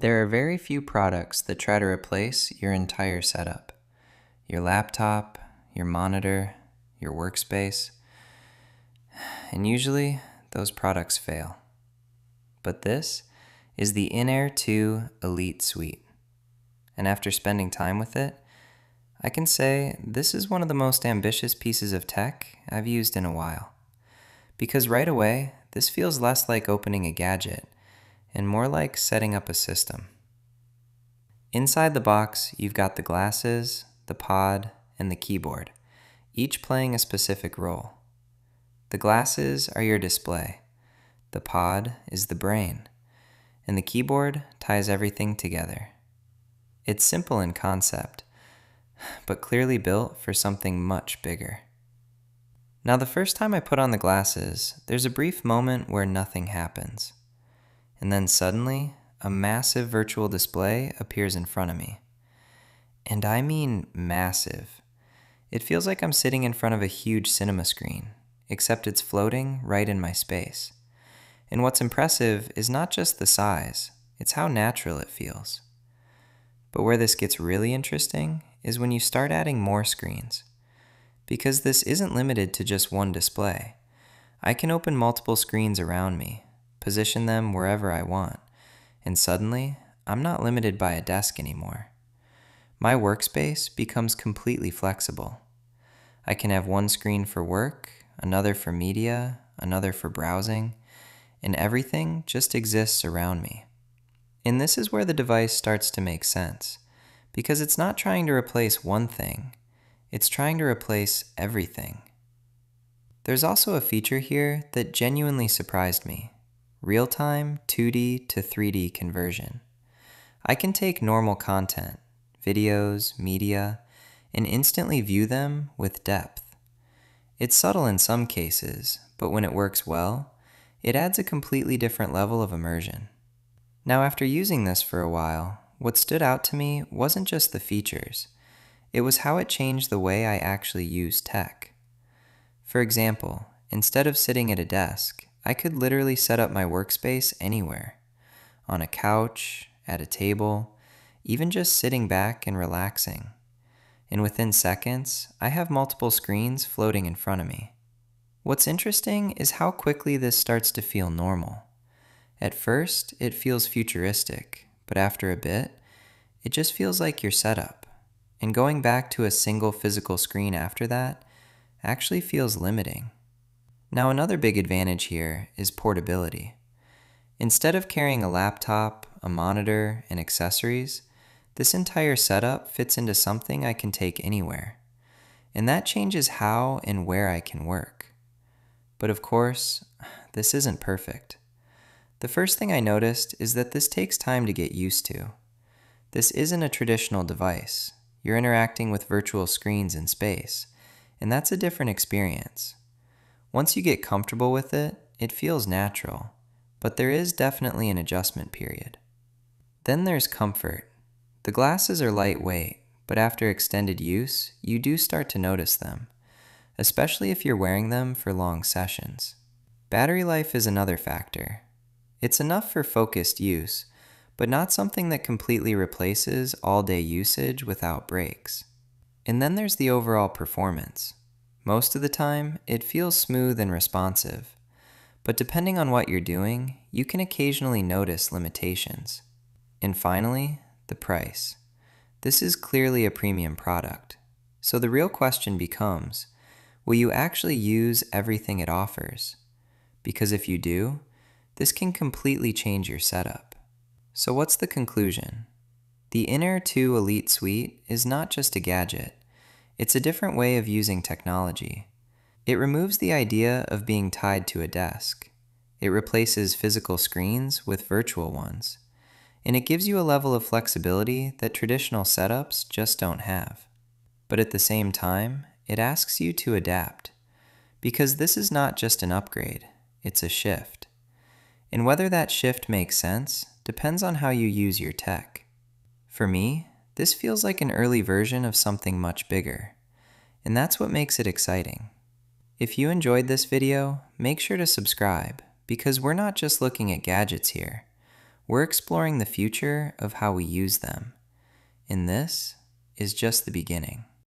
There are very few products that try to replace your entire setup. Your laptop, your monitor, your workspace. And usually, those products fail. But this is the INAIR 2 Elite Suite. And after spending time with it, I can say this is one of the most ambitious pieces of tech I've used in a while. Because right away, this feels less like opening a gadget and more like setting up a system. Inside the box, you've got the glasses, the pod, and the keyboard, each playing a specific role. The glasses are your display, the pod is the brain, and the keyboard ties everything together. It's simple in concept, but clearly built for something much bigger. Now, the first time I put on the glasses, there's a brief moment where nothing happens. And then suddenly, a massive virtual display appears in front of me. And I mean massive. It feels like I'm sitting in front of a huge cinema screen, except it's floating right in my space. And what's impressive is not just the size, it's how natural it feels. But where this gets really interesting is when you start adding more screens. Because this isn't limited to just one display. I can open multiple screens around me, position them wherever I want, and suddenly, I'm not limited by a desk anymore. My workspace becomes completely flexible. I can have one screen for work, another for media, another for browsing, and everything just exists around me. And this is where the device starts to make sense, because it's not trying to replace one thing, it's trying to replace everything. There's also a feature here that genuinely surprised me. Real-time 2D to 3D conversion. I can take normal content, videos, media, and instantly view them with depth. It's subtle in some cases, but when it works well, it adds a completely different level of immersion. Now, after using this for a while, what stood out to me wasn't just the features. It was how it changed the way I actually use tech. For example, instead of sitting at a desk, I could literally set up my workspace anywhere. On a couch, at a table, even just sitting back and relaxing. And within seconds, I have multiple screens floating in front of me. What's interesting is how quickly this starts to feel normal. At first, it feels futuristic, but after a bit, it just feels like your setup. And going back to a single physical screen after that actually feels limiting. Now, another big advantage here is portability. Instead of carrying a laptop, a monitor, and accessories, this entire setup fits into something I can take anywhere. And that changes how and where I can work. But of course, this isn't perfect. The first thing I noticed is that this takes time to get used to. This isn't a traditional device. You're interacting with virtual screens in space, and that's a different experience. Once you get comfortable with it, it feels natural, but there is definitely an adjustment period. Then there's comfort. The glasses are lightweight, but after extended use, you do start to notice them, especially if you're wearing them for long sessions. Battery life is another factor. It's enough for focused use, but not something that completely replaces all-day usage without breaks. And then there's the overall performance. Most of the time, it feels smooth and responsive, but depending on what you're doing, you can occasionally notice limitations. And finally, the price. This is clearly a premium product, so the real question becomes, will you actually use everything it offers? Because if you do, this can completely change your setup. So what's the conclusion? The INAIR 2 Elite Suite is not just a gadget. It's a different way of using technology. It removes the idea of being tied to a desk. It replaces physical screens with virtual ones. And it gives you a level of flexibility that traditional setups just don't have. But at the same time, it asks you to adapt. Because this is not just an upgrade, it's a shift. And whether that shift makes sense depends on how you use your tech. For me, this feels like an early version of something much bigger, and that's what makes it exciting. If you enjoyed this video, make sure to subscribe, because we're not just looking at gadgets here. We're exploring the future of how we use them, and this is just the beginning.